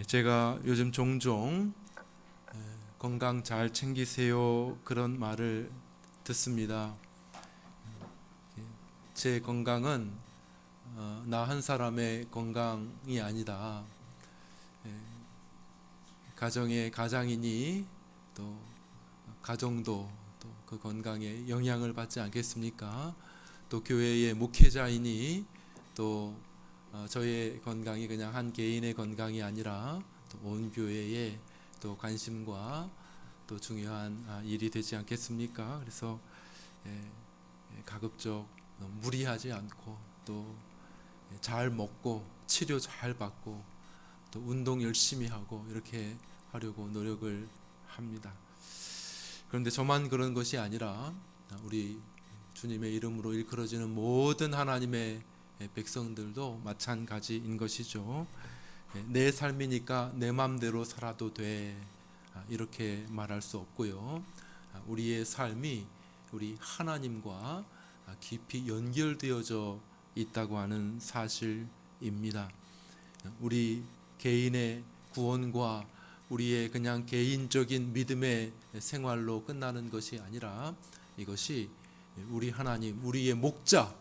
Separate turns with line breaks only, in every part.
제가 요즘 종종 건강 잘 챙기세요 그런 말을 듣습니다. 제 건강은 나 한 사람의 건강이 아니다. 가정의 가장이니 또 가정도 또 그 건강에 영향을 받지 않겠습니까? 또 교회의 목회자이니 또 저의 건강이 그냥 한 개인의 건강이 아니라 또 온 교회의 또 관심과 또 중요한 일이 되지 않겠습니까? 그래서 가급적 무리하지 않고 또 잘 먹고 치료 잘 받고 또 운동 열심히 하고 이렇게 하려고 노력을 합니다. 그런데 저만 그런 것이 아니라 우리 주님의 이름으로 일컬어지는 모든 하나님의 백성들도 마찬가지인 것이죠. 내 삶이니까 내 맘대로 살아도 돼 이렇게 말할 수 없고요. 우리의 삶이 우리 하나님과 깊이 연결되어져 있다고 하는 사실입니다. 우리 개인의 구원과 우리의 그냥 개인적인 믿음의 생활로 끝나는 것이 아니라 이것이 우리 하나님, 우리의 목자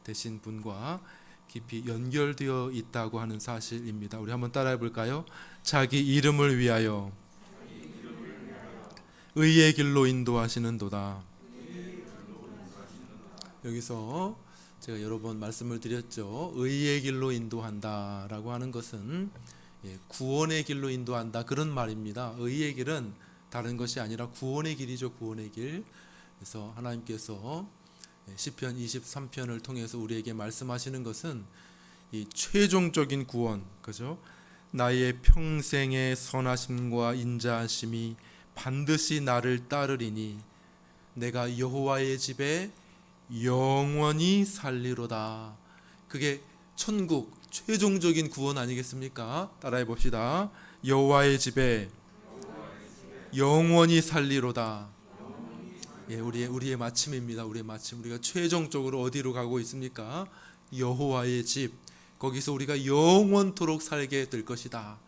되신 분과 깊이 연결되어 있다고 하는 사실입니다. 우리 한번 따라해 볼까요? 자기 이름을 위하여 의의 길로 인도하시는 도다. 여기서 제가 여러 번 말씀을 드렸죠. 의의 길로 인도한다라고 하는 것은 구원의 길로 인도한다 그런 말입니다. 의의 길은 다른 것이 아니라 구원의 길이죠. 구원의 길. 그래서 하나님께서 시편 23편을 통해서 우리에게 말씀하시는 것은 이 최종적인 구원, 그죠? 나의 평생의 선하심과 인자하심이 반드시 나를 따르리니 내가 여호와의 집에 영원히 살리로다. 그게 천국 최종적인 구원 아니겠습니까? 따라해 봅시다. 여호와의 집에 영원히 살리로다. 우리의 마침입니다. 우리의 마침. 우리가 최종적으로 어디로 가고 있습니까? 여호와의 집. 거기서 우리가 영원토록 살게 될 것이다.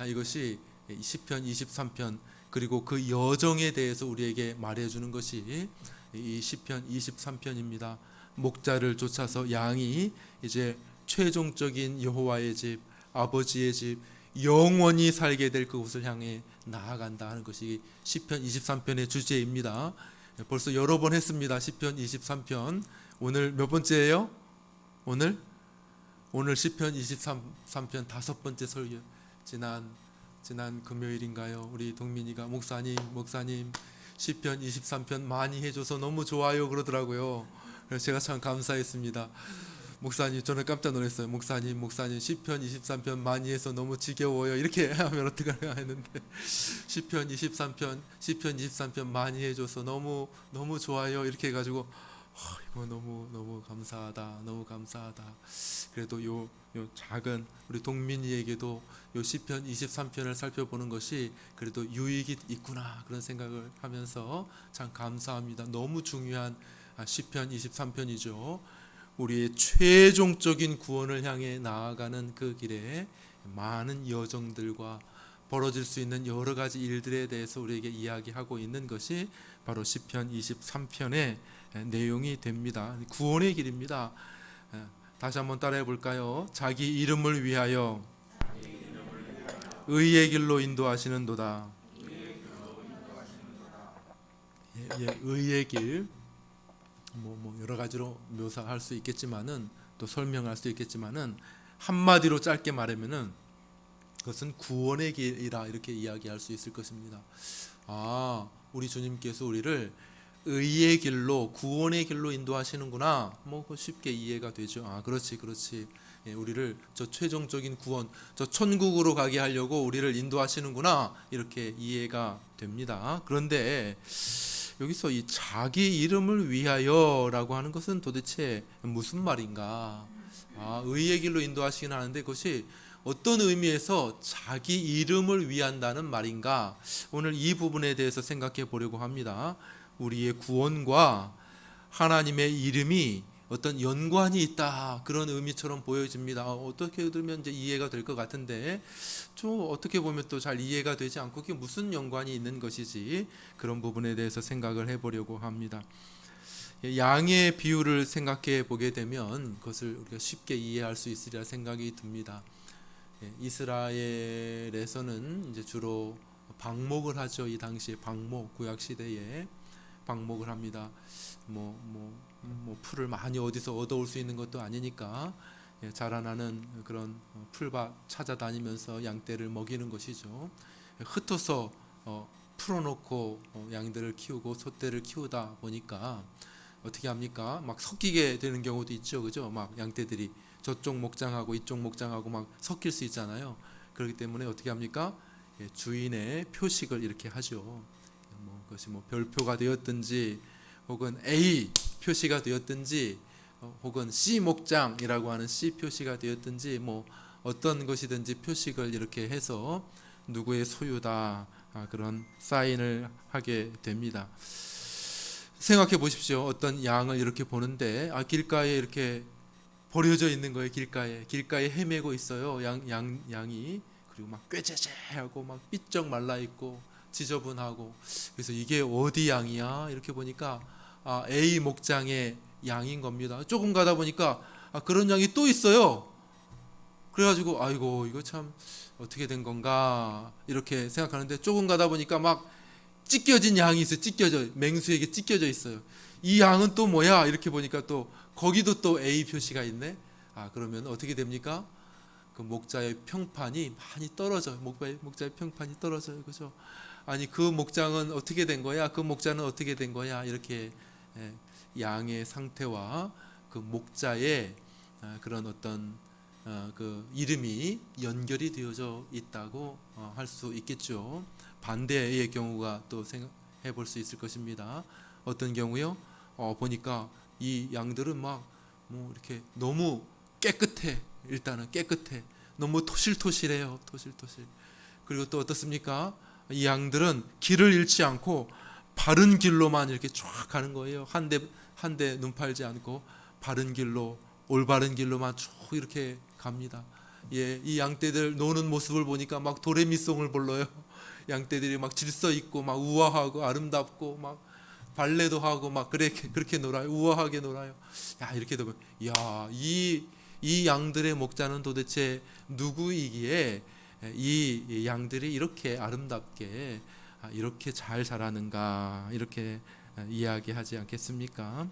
이것이 시편 23편 그리고 그 여정에 대해서 우리에게 말해주는 것이 이 시편 23편입니다. 목자를 쫓아서 양이 이제 최종적인 여호와의 집, 아버지의 집, 영원히 살게 될 그곳을 향해 나아간다 하는 것이 시편 23편의 주제입니다. 벌써 여러 번 했습니다. 시편 23편. 오늘 몇 번째예요? 오늘 시편 23편 다섯 번째 설교. 지난 금요일인가요? 우리 동민이가 목사님 시편 23편 많이 해줘서 너무 좋아요 그러더라고요. 그래서 제가 참 감사했습니다. 목사님, 저는 깜짝 놀랐어요. 목사님 시편 23편 많이 해서 너무 지겨워요 이렇게 하면 어떡하나 했는데 시편 23편 많이 해줘서 너무 좋아요 이렇게 해가지고 이거 너무 감사하다. 그래도 요 작은 우리 동민이에게도 요 시편 23편을 살펴보는 것이 그래도 유익이 있구나 그런 생각을 하면서 참 감사합니다. 너무 중요한 시편 23편이죠. 우리의 최종적인 구원을 향해 나아가는 그 길에 많은 여정들과 벌어질 수 있는 여러 가지 일들에 대해서 우리에게 이야기하고 있는 것이 바로 시편 23편의 내용이 됩니다. 구원의 길입니다. 다시 한번 따라해 볼까요? 자기 이름을 위하여 의의 길로 인도하시는도다. 의의 길 뭐 여러 가지로 묘사할 수 있겠지만은 또 설명할 수 있겠지만은 한마디로 짧게 말하면은 그것은 구원의 길이라 이렇게 이야기할 수 있을 것입니다. 우리 주님께서 우리를 의의 길로 구원의 길로 인도하시는구나. 쉽게 이해가 되죠. 그렇지. 우리를 저 최종적인 구원, 저 천국으로 가게 하려고 우리를 인도하시는구나. 이렇게 이해가 됩니다. 그런데 여기서 이 자기 이름을 위하여라고 하는 것은 도대체 무슨 말인가? 의의 길로 인도하시긴 하는데 그것이 어떤 의미에서 자기 이름을 위한다는 말인가? 오늘 이 부분에 대해서 생각해 보려고 합니다. 우리의 구원과 하나님의 이름이 어떤 연관이 있다 그런 의미처럼 보여집니다. 어떻게 들으면 이제 이해가 될 것 같은데 좀 어떻게 보면 또 잘 이해가 되지 않고 그게 무슨 연관이 있는 것이지 그런 부분에 대해서 생각을 해보려고 합니다. 양의 비유를 생각해 보게 되면 그것을 우리가 쉽게 이해할 수 있으리라 생각이 듭니다. 이스라엘에서는 이제 주로 방목을 하죠. 이 당시에 방목, 구약 시대에 방목을 합니다. 풀을 많이 어디서 얻어올 수 있는 것도 아니니까 자라나는 그런 풀밭 찾아다니면서 양떼를 먹이는 것이죠. 흩어서 풀어놓고 양들을 키우고 소떼를 키우다 보니까 어떻게 합니까? 막 섞이게 되는 경우도 있죠, 그죠? 막 양떼들이 저쪽 목장하고 이쪽 목장하고 막 섞일 수 있잖아요. 그렇기 때문에 어떻게 합니까? 주인의 표식을 이렇게 하죠. 그것이 별표가 되었든지 혹은 A 표시가 되었든지 혹은 C 목장이라고 하는 C 표시가 되었든지 어떤 것이든지 표식을 이렇게 해서 누구의 소유다 그런 사인을 하게 됩니다. 생각해 보십시오. 어떤 양을 이렇게 보는데 길가에 이렇게 버려져 있는 거예요. 길가에 헤매고 있어요. 양이 그리고 막 꾀죄죄하고 막 삐쩍 말라 있고 지저분하고 그래서 이게 어디 양이야? 이렇게 보니까 A 목장의 양인 겁니다. 조금 가다 보니까 그런 양이 또 있어요. 그래가지고 아이고 이거 참 어떻게 된 건가 이렇게 생각하는데 조금 가다 보니까 막 찢겨진 양이 있어요. 맹수에게 찢겨져 있어요. 이 양은 또 뭐야? 이렇게 보니까 또 거기도 또 A 표시가 있네. 그러면 어떻게 됩니까? 그 목자의 평판이 많이 떨어져요. 목자의 평판이 떨어져요. 그죠? 아니 그 목장은 어떻게 된 거야? 그 목자는 어떻게 된 거야? 이렇게 양의 상태와 그 목자의 그런 어떤 그 이름이 연결이 되어져 있다고 할 수 있겠죠. 반대의 경우가 또 생각해 볼 수 있을 것입니다. 어떤 경우요? 보니까 이 양들은 이렇게 너무 깨끗해. 일단은 깨끗해. 너무 토실토실해요. 토실토실. 그리고 또 어떻습니까? 이 양들은 길을 잃지 않고 바른 길로만 이렇게 쫙 가는 거예요. 한 대 눈 팔지 않고 바른 길로 올바른 길로만 쭉 이렇게 갑니다. 이 양떼들 노는 모습을 보니까 막 도레미송을 불러요. 양떼들이 막 질서 있고 막 우아하고 아름답고 막 발레도 하고 막 그렇게 놀아요. 우아하게 놀아요. 이렇게 되면 이 양들의 목자는 도대체 누구이기에 이 양들이 이렇게 아름답게 이렇게 잘 자라는가 이렇게 이야기하지 않겠습니까?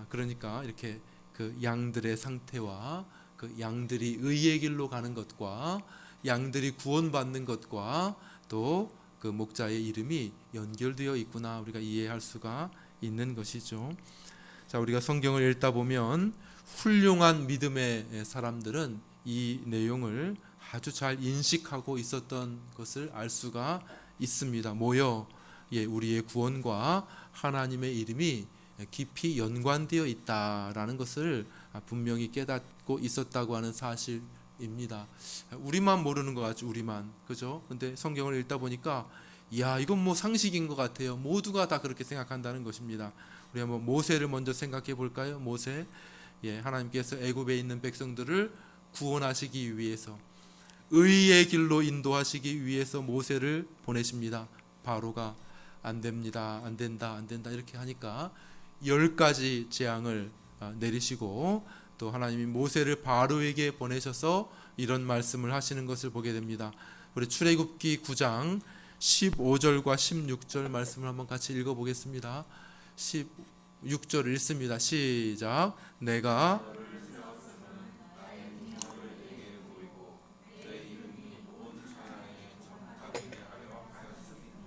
그러니까 이렇게 그 양들의 상태와 그 양들이 의의 길로 가는 것과 양들이 구원받는 것과 또 그 목자의 이름이 연결되어 있구나 우리가 이해할 수가 있는 것이죠. 자, 우리가 성경을 읽다 보면 훌륭한 믿음의 사람들은 이 내용을 아주 잘 인식하고 있었던 것을 알 수가 있습니다. 우리의 구원과 하나님의 이름이 깊이 연관되어 있다라는 것을 분명히 깨닫고 있었다고 하는 사실입니다. 우리만 모르는 것 같죠, 우리만. 그죠? 근데 성경을 읽다 보니까 이건 상식인 것 같아요. 모두가 다 그렇게 생각한다는 것입니다. 우리 한번 모세를 먼저 생각해 볼까요? 모세. 하나님께서 애굽에 있는 백성들을 구원하시기 위해서 의의 길로 인도하시기 위해서 모세를 보내십니다. 바로가 안 된다 이렇게 하니까 10가지 재앙을 내리시고 또 하나님이 모세를 바로에게 보내셔서 이런 말씀을 하시는 것을 보게 됩니다. 우리 출애굽기 9장 15절과 16절 말씀을 한번 같이 읽어보겠습니다. 16절 읽습니다. 시작. 내가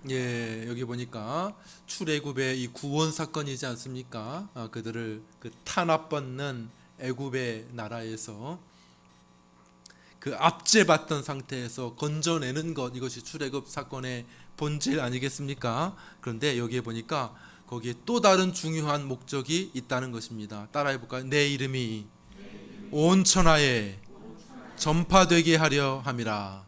여기 보니까 출애굽의 이 구원 사건이지 않습니까? 그들을 그 탄압받는 애굽의 나라에서 그 압제받던 상태에서 건져내는 것, 이것이 출애굽 사건의 본질 아니겠습니까? 그런데 여기에 보니까 거기에 또 다른 중요한 목적이 있다는 것입니다. 따라해 볼까요? 내 이름이 온 천하에 전파되게 하려 함이라.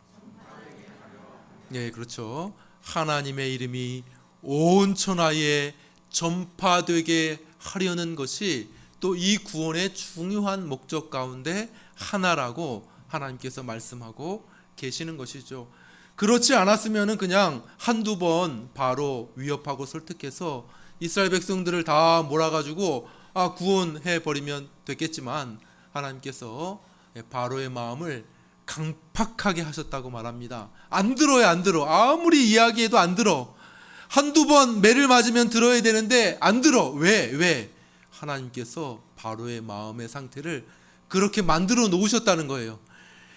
그렇죠. 하나님의 이름이 온 천하에 전파되게 하려는 것이 또 이 구원의 중요한 목적 가운데 하나라고 하나님께서 말씀하고 계시는 것이죠. 그렇지 않았으면 그냥 한두 번 바로 위협하고 설득해서 이스라엘 백성들을 다 몰아가지고 구원해 버리면 됐겠지만, 하나님께서 바로의 마음을 강팍하게 하셨다고 말합니다. 안 들어요, 안 들어. 아무리 이야기해도 안 들어. 한두 번 매를 맞으면 들어야 되는데 안 들어. 왜? 하나님께서 바로의 마음의 상태를 그렇게 만들어 놓으셨다는 거예요.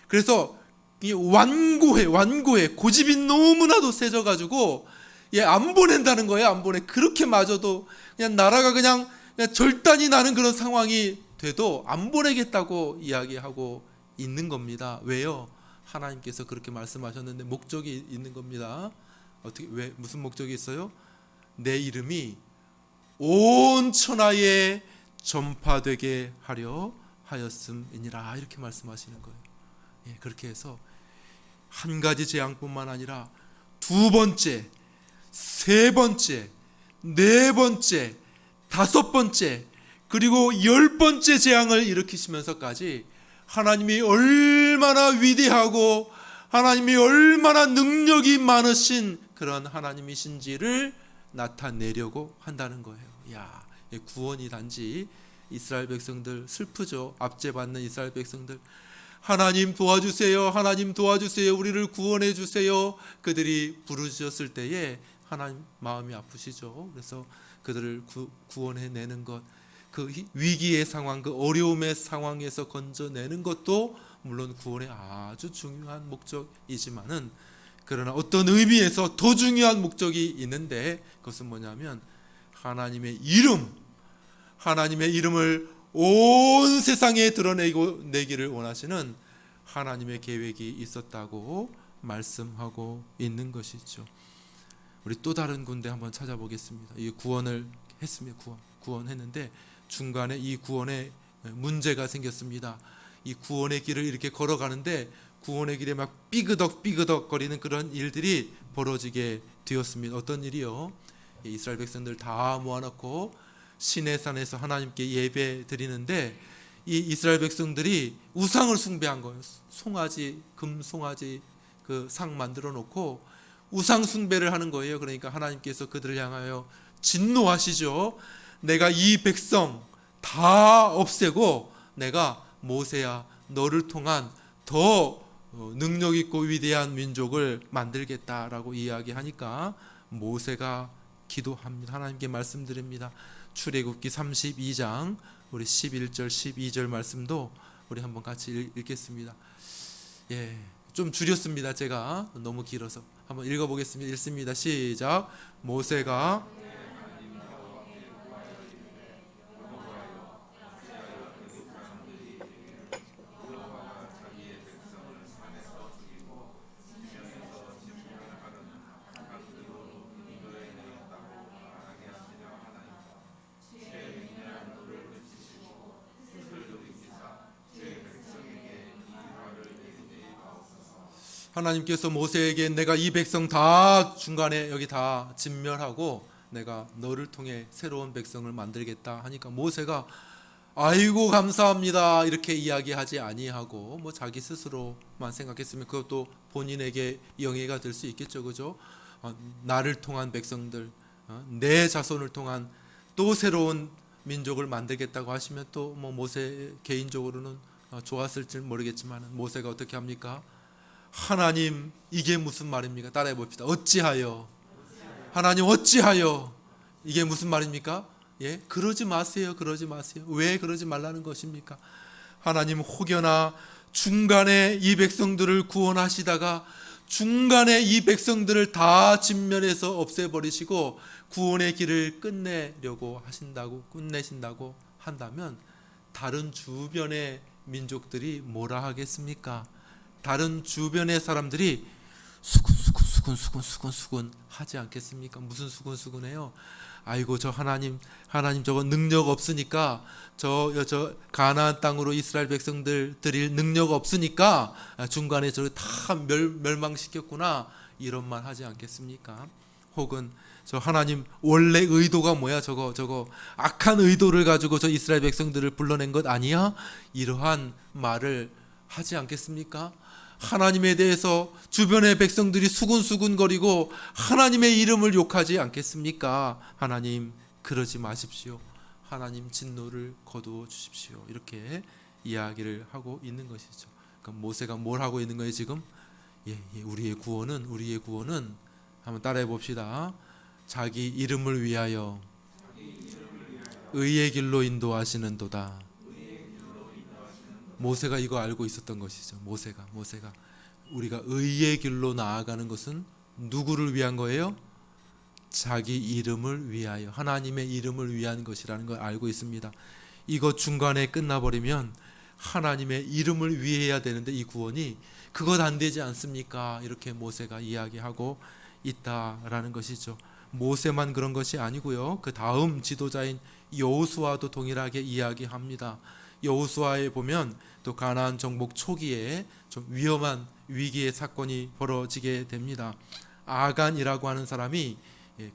그래서 완고해. 고집이 너무나도 세져가지고 안 보낸다는 거예요. 안 보내. 그렇게 맞아도 그냥 나라가 그냥 절단이 나는 그런 상황이 돼도 안 보내겠다고 이야기하고 있는 겁니다. 왜요? 하나님께서 그렇게 말씀하셨는데 목적이 있는 겁니다. 왜 무슨 목적이 있어요? 내 이름이 온 천하에 전파되게 하려 하였음이니라, 이렇게 말씀하시는 거예요. 그렇게 해서 한 가지 재앙뿐만 아니라 두 번째, 세 번째, 네 번째, 다섯 번째, 그리고 10번째 재앙을 일으키시면서까지 하나님이 얼마나 위대하고 하나님이 얼마나 능력이 많으신 그런 하나님이신지를 나타내려고 한다는 거예요. 구원이 단지 이스라엘 백성들, 슬프죠. 압제받는 이스라엘 백성들, 하나님 도와주세요, 하나님 도와주세요, 우리를 구원해 주세요, 그들이 부르짖었을 때에 하나님 마음이 아프시죠. 그래서 그들을 구원해내는 것, 그 위기의 상황, 그 어려움의 상황에서 건져내는 것도 물론 구원의 아주 중요한 목적이지만은, 그러나 어떤 의미에서 더 중요한 목적이 있는데, 그것은 뭐냐면 하나님의 이름을 온 세상에 드러내기를 원하시는 하나님의 계획이 있었다고 말씀하고 있는 것이죠. 우리 또 다른 군데 한번 찾아보겠습니다. 이 구원을 했으면 구원했는데 중간에 이 구원에 문제가 생겼습니다. 이 구원의 길을 이렇게 걸어가는데 구원의 길에 막 삐그덕 거리는 그런 일들이 벌어지게 되었습니다. 어떤 일이요? 이스라엘 백성들 다 모아놓고 시내산에서 하나님께 예배 드리는데, 이 이스라엘 백성들이 우상을 숭배한 거예요. 송아지, 금송아지 그 상 만들어 놓고 우상 숭배를 하는 거예요. 그러니까 하나님께서 그들을 향하여 진노하시죠. 내가 이 백성 다 없애고 내가 모세야 너를 통한 더 능력 있고 위대한 민족을 만들겠다라고 이야기하니까 모세가 기도합니다. 하나님께 말씀드립니다. 출애굽기 32장 우리 11절 12절 말씀도 우리 한번 같이 읽겠습니다. 좀 줄였습니다. 제가 너무 길어서 한번 읽어보겠습니다. 읽습니다. 시작. 모세가 하나님께서 모세에게 내가 이 백성 다 중간에 여기 다 진멸하고 내가 너를 통해 새로운 백성을 만들겠다 하니까 모세가 아이고 감사합니다 이렇게 이야기하지 아니하고 자기 스스로만 생각했으면 그것도 본인에게 영예가 될 수 있겠죠, 그죠? 나를 통한 백성들, 내 자손을 통한 또 새로운 민족을 만들겠다고 하시면 또 모세 개인적으로는 좋았을지 모르겠지만 모세가 어떻게 합니까? 하나님 이게 무슨 말입니까? 따라해 봅시다. 어찌하여? 하나님 어찌하여? 이게 무슨 말입니까? 그러지 마세요. 왜 그러지 말라는 것입니까? 하나님 혹여나 중간에 이 백성들을 구원하시다가 중간에 이 백성들을 다 진멸해서 없애버리시고 구원의 길을 끝내신다고 한다면 다른 주변의 민족들이 뭐라 하겠습니까? 다른 주변의 사람들이 수군 하지 않겠습니까? 무슨 수군해요? 아이고 저 하나님 저거 능력 없으니까 저 가나안 땅으로 이스라엘 백성들 드릴 능력 없으니까 중간에 저를 다 멸망시켰구나, 이런 말 하지 않겠습니까? 혹은 저 하나님 원래 의도가 뭐야? 저거 악한 의도를 가지고 저 이스라엘 백성들을 불러낸 것 아니야? 이러한 말을 하지 않겠습니까? 하나님에 대해서 주변의 백성들이 수군수군거리고 하나님의 이름을 욕하지 않겠습니까? 하나님 그러지 마십시오. 하나님 진노를 거두어 주십시오. 이렇게 이야기를 하고 있는 것이죠. 그러니까 모세가 뭘 하고 있는 거예요 지금? 우리의 구원은 한번 따라해 봅시다. 자기 이름을 위하여 의의 길로 인도하시는도다. 모세가 이거 알고 있었던 것이죠. 모세가 우리가 의의 길로 나아가는 것은 누구를 위한 거예요? 자기 이름을 위하여, 하나님의 이름을 위한 것이라는 걸 알고 있습니다. 이거 중간에 끝나버리면 하나님의 이름을 위해야 되는데 이 구원이 그것 안 되지 않습니까? 이렇게 모세가 이야기하고 있다라는 것이죠. 모세만 그런 것이 아니고요. 그 다음 지도자인 여호수아도 동일하게 이야기합니다. 여호수아에 보면 또 가나안 정복 초기에 좀 위험한 위기의 사건이 벌어지게 됩니다. 아간이라고 하는 사람이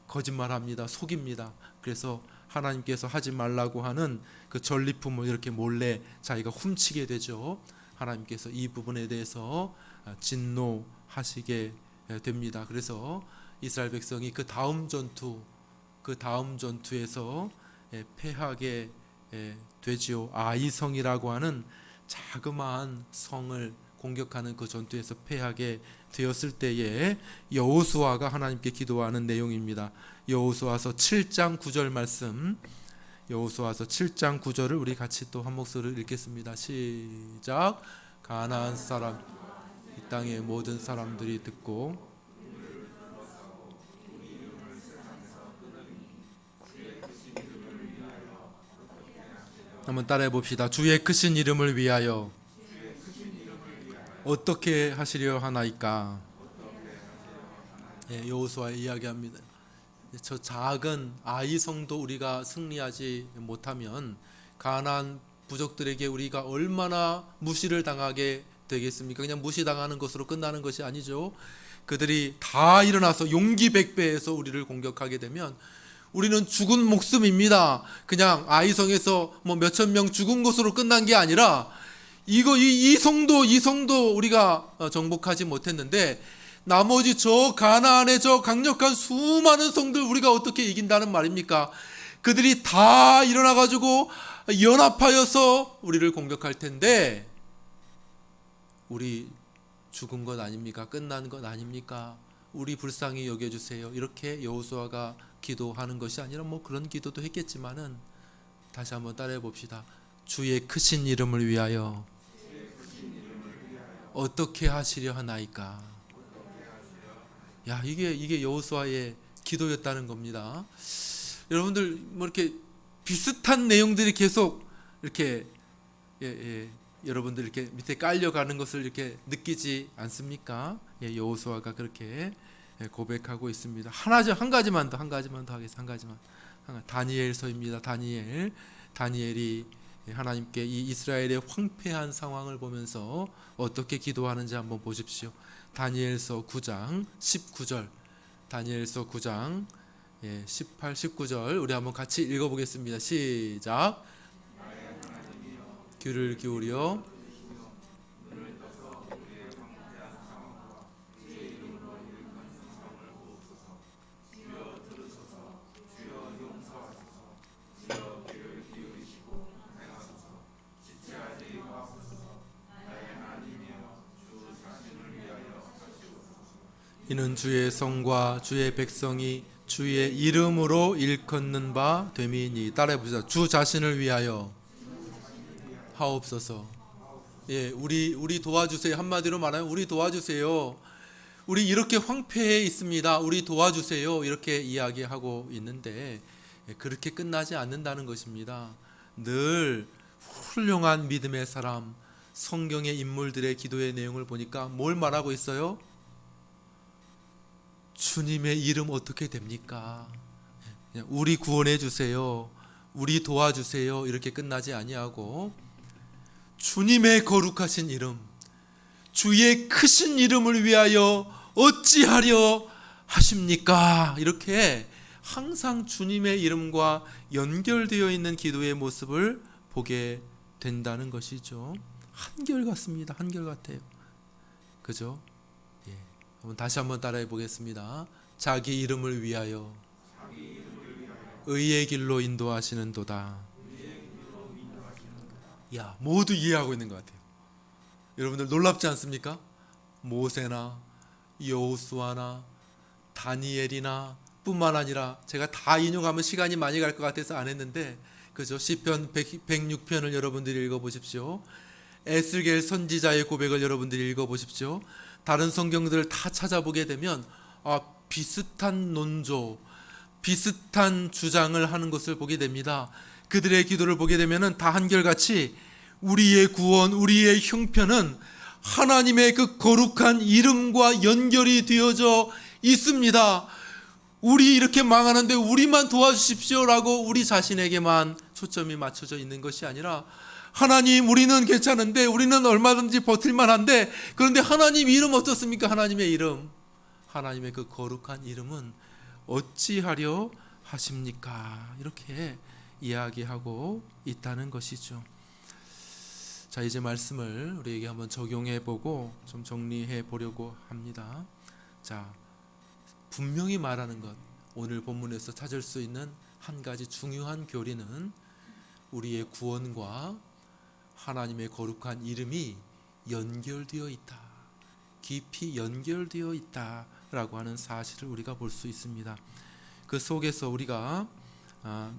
거짓말합니다. 속입니다. 그래서 하나님께서 하지 말라고 하는 그 전리품을 이렇게 몰래 자기가 훔치게 되죠. 하나님께서 이 부분에 대해서 진노하시게 됩니다. 그래서 이스라엘 백성이 그 다음 전투에서 패하게 되지요. 아이성이라고 하는 자그마한 성을 공격하는 그 전투에서 패하게 되었을 때에 여호수아가 하나님께 기도하는 내용입니다. 여호수아서 7장 9절 말씀, 여호수아서 7장 9절을 우리 같이 또 한 목소리로 읽겠습니다. 시작. 가나안 사람 이 땅의 모든 사람들이 듣고 한번 따라해 봅시다. 주의 크신 이름을 위하여 어떻게 하시려 하나이까? 여호수아 이야기합니다. 저 작은 아이성도 우리가 승리하지 못하면 가나안 부족들에게 우리가 얼마나 무시를 당하게 되겠습니까? 그냥 무시당하는 것으로 끝나는 것이 아니죠. 그들이 다 일어나서 용기 백배해서 우리를 공격하게 되면 우리는 죽은 목숨입니다. 그냥 아이성에서 뭐 몇천 명 죽은 것으로 끝난 게 아니라 이 성도 우리가 정복하지 못했는데 나머지 저 가나안의 저 강력한 수많은 성들 우리가 어떻게 이긴다는 말입니까? 그들이 다 일어나 가지고 연합하여서 우리를 공격할 텐데 우리 죽은 것 아닙니까? 끝난 것 아닙니까? 우리 불쌍히 여겨주세요. 이렇게 여호수아가 기도하는 것이 아니라 뭐 그런 기도도 했겠지만은 다시 한번 따라해 봅시다. 주의 크신 이름을 위하여 어떻게 하시려 하나이까? 야, 이게 여호수아의 기도였다는 겁니다. 여러분들 뭐 이렇게 비슷한 내용들이 계속 이렇게 여러분들 이렇게 밑에 깔려가는 것을 이렇게 느끼지 않습니까? 여호수아가 그렇게 고백하고 있습니다. 한 가지만 더 하겠습니다. 다니엘서입니다. 다니엘이 하나님께 이 이스라엘의 황폐한 상황을 보면서 어떻게 기도하는지 한번 보십시오. 다니엘서 9장 19절, 다니엘서 9장 18, 19절 우리 한번 같이 읽어보겠습니다. 시작. 귀를 기울여 이는 주의 성과 주의 백성이 주의 이름으로 일컫는 바 됨이니. 따라해 보시죠. 주 자신을 위하여 하옵소서. 우리 도와주세요. 한마디로 말하면 우리 도와주세요. 우리 이렇게 황폐해 있습니다. 우리 도와주세요. 이렇게 이야기하고 있는데 그렇게 끝나지 않는다는 것입니다. 늘 훌륭한 믿음의 사람, 성경의 인물들의 기도의 내용을 보니까 뭘 말하고 있어요? 주님의 이름 어떻게 됩니까? 우리 구원해 주세요. 우리 도와주세요. 이렇게 끝나지 아니하고 주님의 거룩하신 이름, 주의 크신 이름을 위하여 어찌하려 하십니까? 이렇게 항상 주님의 이름과 연결되어 있는 기도의 모습을 보게 된다는 것이죠. 한결같습니다. 한결같아요. 그죠? 예. 다시 한번 따라해 보겠습니다. 자기 이름을 위하여 의의 길로 인도하시는도다. 야, 모두 이해하고 있는 것 같아요. 여러분들 놀랍지 않습니까? 모세나 여호수아나 다니엘이나 뿐만 아니라 제가 다 인용하면 시간이 많이 갈 것 같아서 안 했는데, 그죠? 시편 106편을 여러분들이 읽어보십시오. 에스겔 선지자의 고백을 여러분들이 읽어보십시오. 다른 성경들을 다 찾아보게 되면 비슷한 논조, 비슷한 주장을 하는 것을 보게 됩니다. 그들의 기도를 보게 되면 다 한결같이 우리의 구원, 우리의 형편은 하나님의 그 거룩한 이름과 연결이 되어져 있습니다. 우리 이렇게 망하는데 우리만 도와주십시오라고 우리 자신에게만 초점이 맞춰져 있는 것이 아니라, 하나님 우리는 괜찮은데, 우리는 얼마든지 버틸만한데, 그런데 하나님 이름 어떻습니까? 하나님의 이름, 하나님의 그 거룩한 이름은 어찌하려 하십니까? 이렇게 이야기하고 있다는 것이죠. 자, 이제 말씀을 우리에게 한번 적용해 보고 좀 정리해 보려고 합니다. 자, 분명히 말하는 것, 오늘 본문에서 찾을 수 있는 한 가지 중요한 교리는 우리의 구원과 하나님의 거룩한 이름이 연결되어 있다, 깊이 연결되어 있다라고 하는 사실을 우리가 볼 수 있습니다. 그 속에서 우리가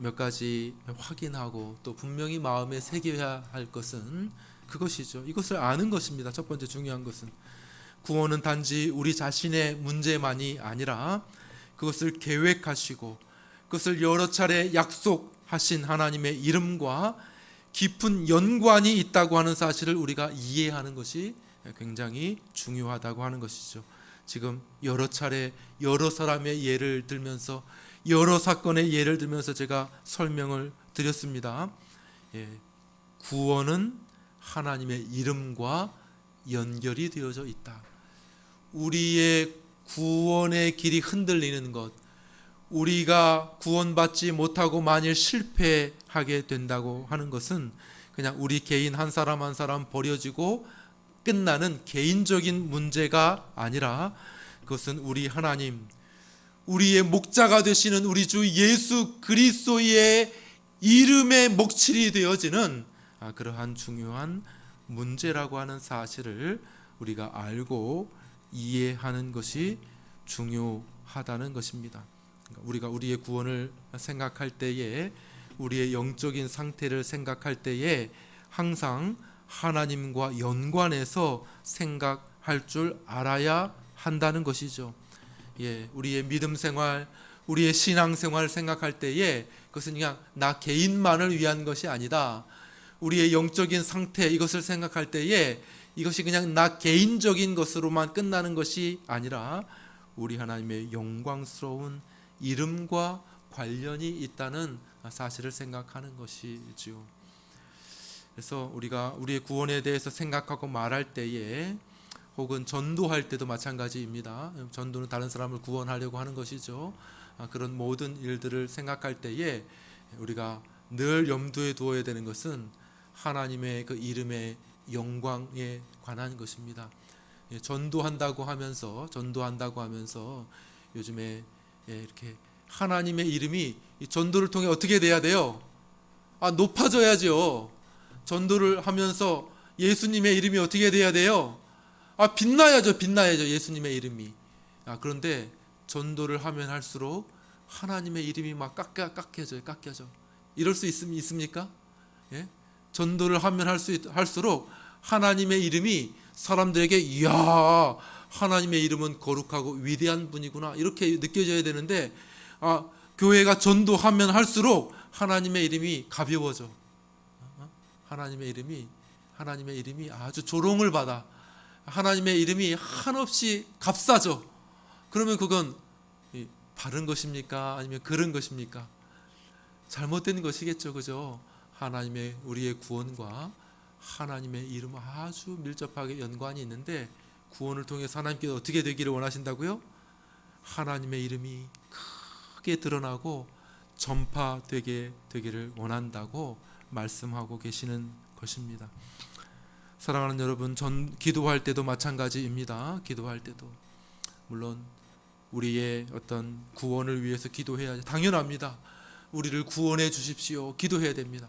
몇 가지 확인하고 또 분명히 마음에 새겨야 할 것은 그것이죠. 이것을 아는 것입니다. 첫 번째 중요한 것은 구원은 단지 우리 자신의 문제만이 아니라 그것을 계획하시고 그것을 여러 차례 약속하신 하나님의 이름과 깊은 연관이 있다고 하는 사실을 우리가 이해하는 것이 굉장히 중요하다고 하는 것이죠. 지금 여러 차례 여러 사람의 예를 들면서, 여러 사건의 예를 들면서 제가 설명을 드렸습니다. 구원은 하나님의 이름과 연결이 되어져 있다. 우리의 구원의 길이 흔들리는 것, 우리가 구원받지 못하고 만일 실패하게 된다고 하는 것은 그냥 우리 개인 한 사람 한 사람 버려지고 끝나는 개인적인 문제가 아니라, 그것은 우리 하나님, 우리의 목자가 되시는 우리 주 예수 그리스도의 이름의 목칠이 되어지는 그러한 중요한 문제라고 하는 사실을 우리가 알고 이해하는 것이 중요하다는 것입니다. 우리가 우리의 구원을 생각할 때에, 우리의 영적인 상태를 생각할 때에 항상 하나님과 연관해서 생각할 줄 알아야 한다는 것이죠. 우리의 믿음 생활, 우리의 신앙 생활을 생각할 때에 그것은 그냥 나 개인만을 위한 것이 아니다. 우리의 영적인 상태, 이것을 생각할 때에 이것이 그냥 나 개인적인 것으로만 끝나는 것이 아니라 우리 하나님의 영광스러운 이름과 관련이 있다는 사실을 생각하는 것이지요. 그래서 우리가 우리의 구원에 대해서 생각하고 말할 때에, 혹은 전도할 때도 마찬가지입니다. 전도는 다른 사람을 구원하려고 하는 것이죠. 그런 모든 일들을 생각할 때에 우리가 늘 염두에 두어야 되는 것은 하나님의 그 이름의 영광에 관한 것입니다. 전도한다고 하면서 요즘에 이렇게 하나님의 이름이 전도를 통해 어떻게 돼야 돼요? 높아져야죠. 전도를 하면서 예수님의 이름이 어떻게 돼야 돼요? 빛나야죠. 예수님의 이름이. 그런데 전도를 하면 할수록 하나님의 이름이 막 깎여져. 이럴 수 있습니까? 전도를 하면 할수록 하나님의 이름이 사람들에게, 이야, 하나님의 이름은 거룩하고 위대한 분이구나, 이렇게 느껴져야 되는데, 교회가 전도하면 할수록 하나님의 이름이 가벼워져. 하나님의 이름이 아주 조롱을 받아. 하나님의 이름이 한없이 값싸죠. 그러면 그건 바른 것입니까? 아니면 그른 것입니까? 잘못된 것이겠죠. 그죠? 하나님의, 우리의 구원과 하나님의 이름 아주 밀접하게 연관이 있는데, 구원을 통해서 하나님께서 어떻게 되기를 원하신다고요? 하나님의 이름이 크게 드러나고 전파되기를 원한다고 말씀하고 계시는 것입니다. 사랑하는 여러분, 전 기도할 때도 마찬가지입니다. 기도할 때도 물론 우리의 어떤 구원을 위해서 기도해야 당연합니다. 우리를 구원해 주십시오. 기도해야 됩니다.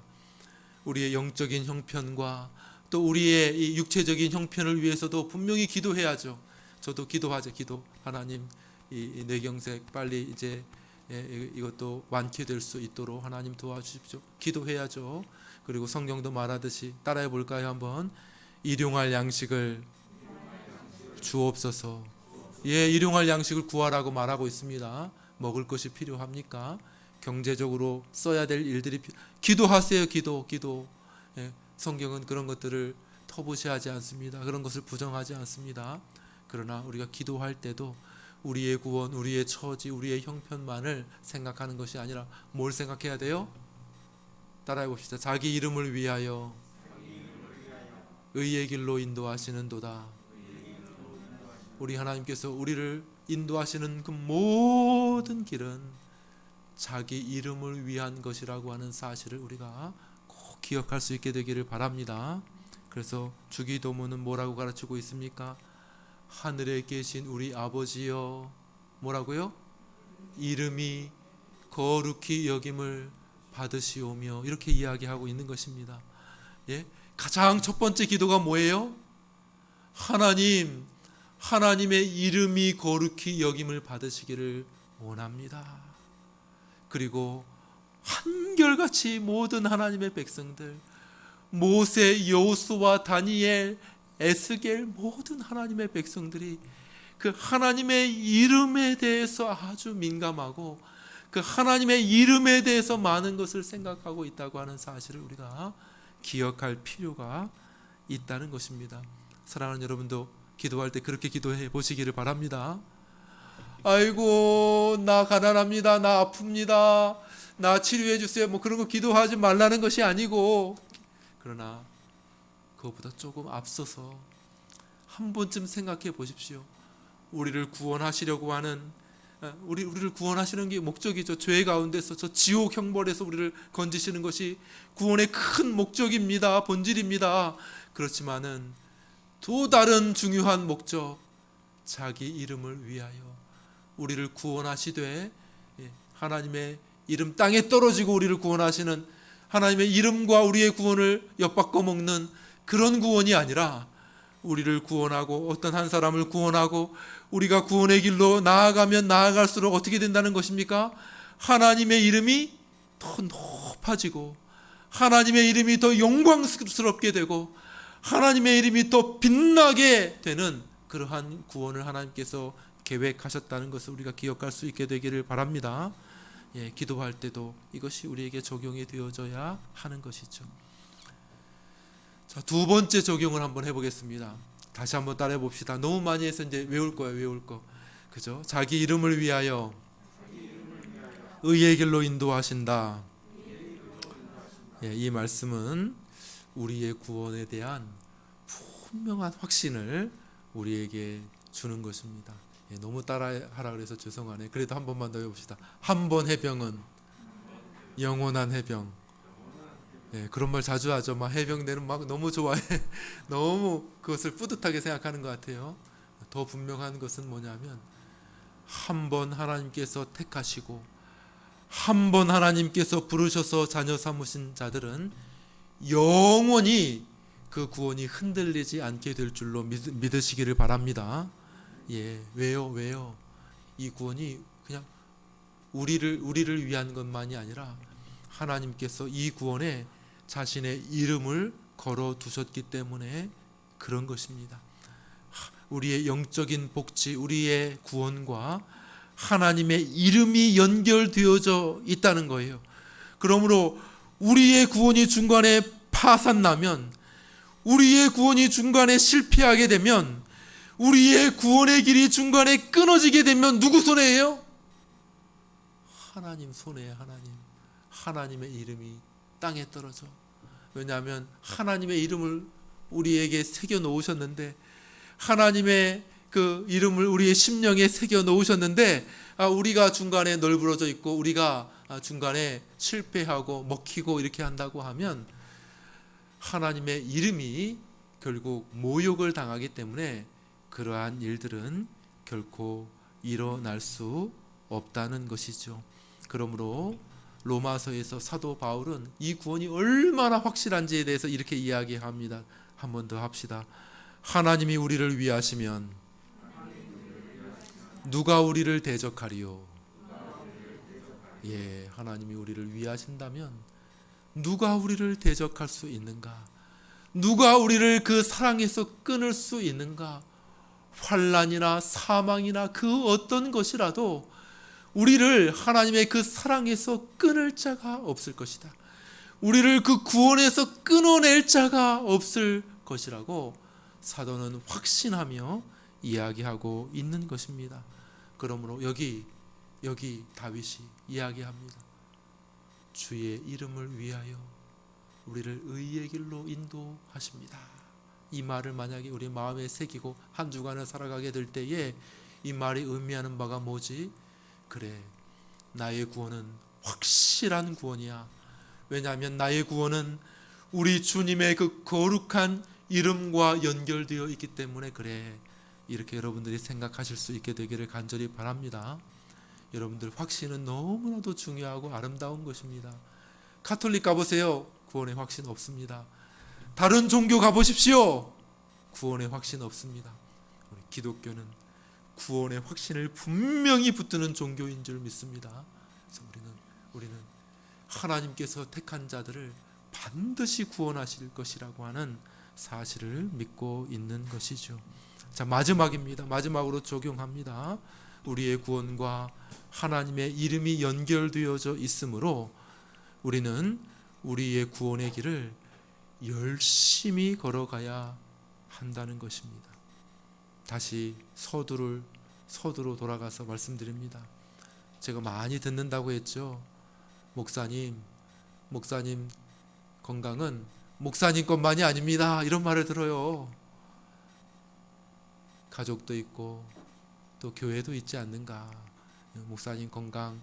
우리의 영적인 형편과 또 우리의 이 육체적인 형편을 위해서도 분명히 기도해야죠. 저도 기도하죠. 기도. 하나님, 이 뇌경색 빨리 이제 이것도 완쾌될 수 있도록 하나님 도와주십시오. 기도해야죠. 그리고 성경도 말하듯이 따라해 볼까요? 한번. 일용할 양식을 주옵소서. 예, 일용할 양식을 구하라고 말하고 있습니다. 먹을 것이 필요합니까? 경제적으로 써야 될 일들이 기도하세요. 기도. 예, 성경은 그런 것들을 터부시하지 않습니다. 그런 것을 부정하지 않습니다. 그러나 우리가 기도할 때도 우리의 구원, 우리의 처지, 우리의 형편만을 생각하는 것이 아니라 뭘 생각해야 돼요? 따라해 봅시다. 자기 이름을 위하여 의의 길로 인도하시는도다. 우리 하나님께서 우리를 인도하시는 그 모든 길은 자기 이름을 위한 것이라고 하는 사실을 우리가 꼭 기억할 수 있게 되기를 바랍니다. 그래서 주기도문은 뭐라고 가르치고 있습니까? 하늘에 계신 우리 아버지여, 뭐라고요? 이름이 거룩히 여김을 받으시오며, 이렇게 이야기하고 있는 것입니다. 예? 가장 첫 번째 기도가 뭐예요? 하나님의 이름이 거룩히 여김을 받으시기를 원합니다. 그리고 한결같이 모든 하나님의 백성들, 모세, 여호수아, 다니엘, 에스겔, 모든 하나님의 백성들이 그 하나님의 이름에 대해서 아주 민감하고 그 하나님의 이름에 대해서 많은 것을 생각하고 있다고 하는 사실을 우리가 기억할 필요가 있다는 것입니다. 사랑하는 여러분도 기도할 때 그렇게 기도해 보시기를 바랍니다. 아이고, 나 가난합니다. 나 아픕니다. 나 치료해 주세요. 뭐 그런 거 기도하지 말라는 것이 아니고, 그러나 그것보다 조금 앞서서 한 번쯤 생각해 보십시오. 우리를 구원하시려고 하는, 우리를 구원하시는 게 목적이죠. 죄 가운데서 저 지옥 형벌에서 우리를 건지시는 것이 구원의 큰 목적입니다. 본질입니다. 그렇지만은 또 다른 중요한 목적, 자기 이름을 위하여 우리를 구원하시되, 하나님의 이름 땅에 떨어지고 우리를 구원하시는 하나님의 이름과 우리의 구원을 엿바꿔 먹는 그런 구원이 아니라, 우리를 구원하고 어떤 한 사람을 구원하고 우리가 구원의 길로 나아가면 나아갈수록 어떻게 된다는 것입니까? 하나님의 이름이 더 높아지고 하나님의 이름이 더 영광스럽게 되고 하나님의 이름이 더 빛나게 되는 그러한 구원을 하나님께서 계획하셨다는 것을 우리가 기억할 수 있게 되기를 바랍니다. 예, 기도할 때도 이것이 우리에게 적용이 되어져야 하는 것이죠. 자, 두 번째 적용을 한번 해보겠습니다. 다시 한번 따라해 봅시다. 너무 많이 해서 이제 외울 거예요. 그죠? 자기 이름을 위하여 의의 길로 인도하신다. 예, 이 말씀은 우리의 구원에 대한 분명한 확신을 우리에게 주는 것입니다. 예, 너무 따라하라 그래서 죄송하네. 그래도 한 번만 더 해봅시다. 한 번 해병은 영원한 해병. 예, 그런 말 자주 하죠. 막 해병대는 막 너무 좋아해. 너무 그것을 뿌듯하게 생각하는 것 같아요. 더 분명한 것은 뭐냐면, 한 번 하나님께서 택하시고 한 번 하나님께서 부르셔서 자녀 삼으신 자들은 영원히 그 구원이 흔들리지 않게 될 줄로 믿으시기를 바랍니다. 예, 왜요? 이 구원이 그냥 우리를 위한 것만이 아니라 하나님께서 이 구원에 자신의 이름을 걸어 두셨기 때문에 그런 것입니다. 우리의 영적인 복지, 우리의 구원과 하나님의 이름이 연결되어져 있다는 거예요. 그러므로 우리의 구원이 중간에 파산나면, 우리의 구원이 중간에 실패하게 되면, 우리의 구원의 길이 중간에 끊어지게 되면 누구 손해예요? 하나님 손해예요. 하나님의 이름이 땅에 떨어져. 왜냐하면 하나님의 이름을 우리에게 새겨 놓으셨는데, 하나님의 그 이름을 우리의 심령에 새겨 놓으셨는데 우리가 중간에 널브러져 있고 우리가 중간에 실패하고 먹히고 이렇게 한다고 하면 하나님의 이름이 결국 모욕을 당하기 때문에 그러한 일들은 결코 일어날 수 없다는 것이죠. 그러므로 로마서에서 사도 바울은 이 구원이 얼마나 확실한지에 대해서 이렇게 이야기합니다. 한 번 더 합시다. 하나님이 우리를 위하시면 누가 우리를 대적하리요? 예, 하나님이 우리를 위하신다면 누가 우리를 대적할 수 있는가? 누가 우리를 그 사랑에서 끊을 수 있는가? 환난이나 사망이나 그 어떤 것이라도 우리를 하나님의 그 사랑에서 끊을 자가 없을 것이다. 우리를 그 구원에서 끊어낼 자가 없을 것이라고 사도는 확신하며 이야기하고 있는 것입니다. 그러므로 여기 다윗이 이야기합니다. 주의 이름을 위하여 우리를 의의 길로 인도하십니다. 이 말을 만약에 우리 마음에 새기고 한 주간을 살아가게 될 때에 이 말이 의미하는 바가 뭐지? 그래, 나의 구원은 확실한 구원이야. 왜냐하면 나의 구원은 우리 주님의 그 거룩한 이름과 연결되어 있기 때문에 그래. 이렇게 여러분들이 생각하실 수 있게 되기를 간절히 바랍니다. 여러분들 확신은 너무나도 중요하고 아름다운 것입니다. 가톨릭 가보세요. 구원의 확신 없습니다. 다른 종교 가보십시오. 구원의 확신 없습니다. 우리 기독교는 구원의 확신을 분명히 붙드는 종교인 줄 믿습니다. 그래서 우리는 하나님께서 택한 자들을 반드시 구원하실 것이라고 하는 사실을 믿고 있는 것이죠. 자, 마지막입니다. 마지막으로 적용합니다. 우리의 구원과 하나님의 이름이 연결되어져 있으므로 우리는 우리의 구원의 길을 열심히 걸어가야 한다는 것입니다. 다시 서두로 돌아가서 말씀드립니다. 제가 많이 듣는다고 했죠. 목사님 건강은 목사님 것만이 아닙니다. 이런 말을 들어요. 가족도 있고 또 교회도 있지 않는가. 목사님 건강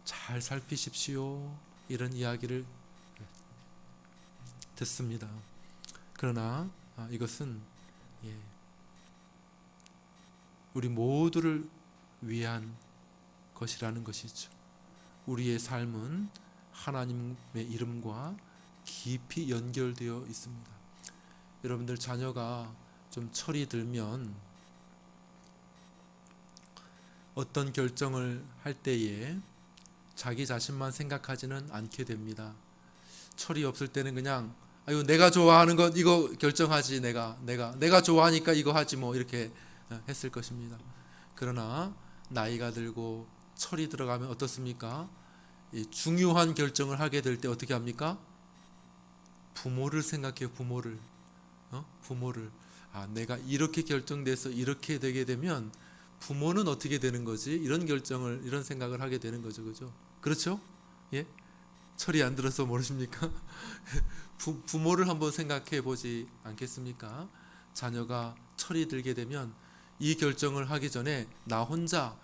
잘 살피십시오. 이런 이야기를 듣습니다. 그러나 이것은 우리 모두를 위한 것이라는 것이죠. 우리의 삶은 하나님의 이름과 깊이 연결되어 있습니다. 여러분들 자녀가 좀 철이 들면 어떤 결정을 할 때에 자기 자신만 생각하지는 않게 됩니다. 철이 없을 때는 그냥 아유 내가 좋아하는 것 이거 결정하지 내가 좋아하니까 이거 하지 뭐 이렇게 했을 것입니다. 그러나 나이가 들고 철이 들어가면 어떻습니까? 이 중요한 결정을 하게 될 때 어떻게 합니까? 부모를 생각해요. 부모를 내가 이렇게 결정돼서 이렇게 되게 되면 부모는 어떻게 되는 거지? 이런 생각을 하게 되는 거죠. 그렇죠? 예? 철이 안 들어서 모르십니까? 부모를 한번 생각해 보지 않겠습니까? 자녀가 철이 들게 되면 이 결정을 하기 전에 나 혼자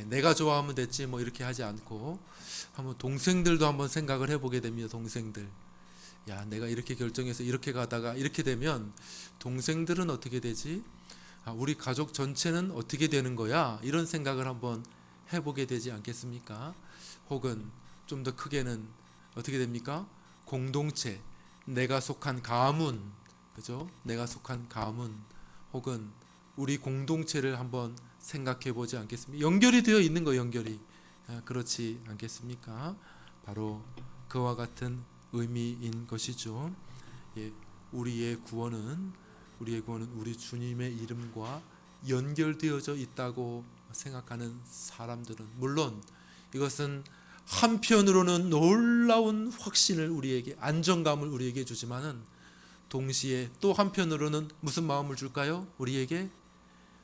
내가 좋아하면 됐지 뭐 이렇게 하지 않고 한번 동생들도 한번 생각을 해보게 됩니다. 동생들, 야 내가 이렇게 결정해서 이렇게 가다가 이렇게 되면 동생들은 어떻게 되지? 우리 가족 전체는 어떻게 되는 거야? 이런 생각을 한번 해보게 되지 않겠습니까? 혹은 좀 더 크게는 어떻게 됩니까? 공동체, 내가 속한 가문, 그죠? 내가 속한 가문, 혹은 우리 공동체를 한번 생각해 보지 않겠습니까? 연결이 되어 있는 거 연결이 그렇지 않겠습니까? 바로 그와 같은 의미인 것이죠. 우리의 구원은 우리 주님의 이름과 연결되어져 있다고 생각하는 사람들은 물론 이것은 한편으로는 놀라운 확신을 우리에게 안정감을 우리에게 주지만은 동시에 또 한편으로는 무슨 마음을 줄까요? 우리에게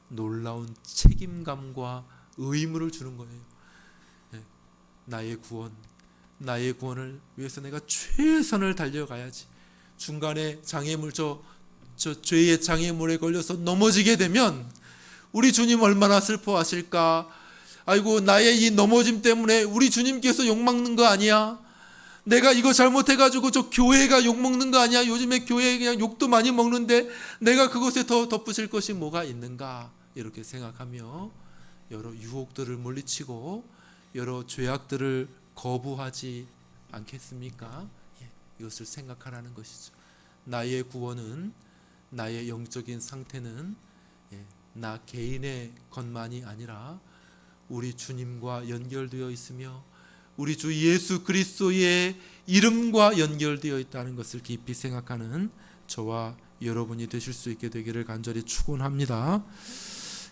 놀라운 책임감과 의무를 주는 거예요. 나의 구원을 위해서 내가 최선을 달려가야지. 중간에 장애물 죄의 장애물에 걸려서 넘어지게 되면 우리 주님 얼마나 슬퍼하실까? 아이고, 나의 이 넘어짐 때문에 우리 주님께서 욕먹는 거 아니야? 내가 이거 잘못해가지고 저 교회가 욕먹는 거 아니야? 요즘에 교회 그냥 욕도 많이 먹는데 내가 그것에 더 덧붙일 것이 뭐가 있는가? 이렇게 생각하며 여러 유혹들을 물리치고 여러 죄악들을 거부하지 않겠습니까? 이것을 생각하라는 것이죠. 나의 구원은, 나의 영적인 상태는 나 개인의 것만이 아니라 우리 주님과 연결되어 있으며 우리 주 예수 그리스도의 이름과 연결되어 있다는 것을 깊이 생각하는 저와 여러분이 되실 수 있게 되기를 간절히 축원합니다.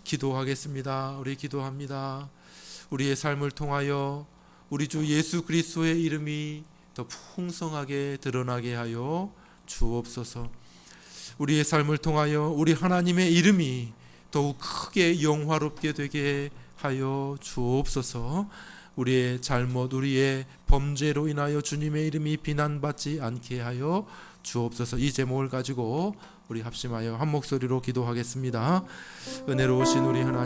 기도하겠습니다. 우리 기도합니다. 우리의 삶을 통하여 우리 주 예수 그리스도의 이름이 더 풍성하게 드러나게 하여 주옵소서. 우리의 삶을 통하여 우리 하나님의 이름이 더욱 크게 영화롭게 되게 하여 주옵소서. 우리의 잘못, 우리의 범죄로 인하여 주님의 이름이 비난받지 않게 하여 주옵소서. 이 제목을 가지고 우리 합심하여 한 목소리로 기도하겠습니다. 은혜로우신 우리 하나님,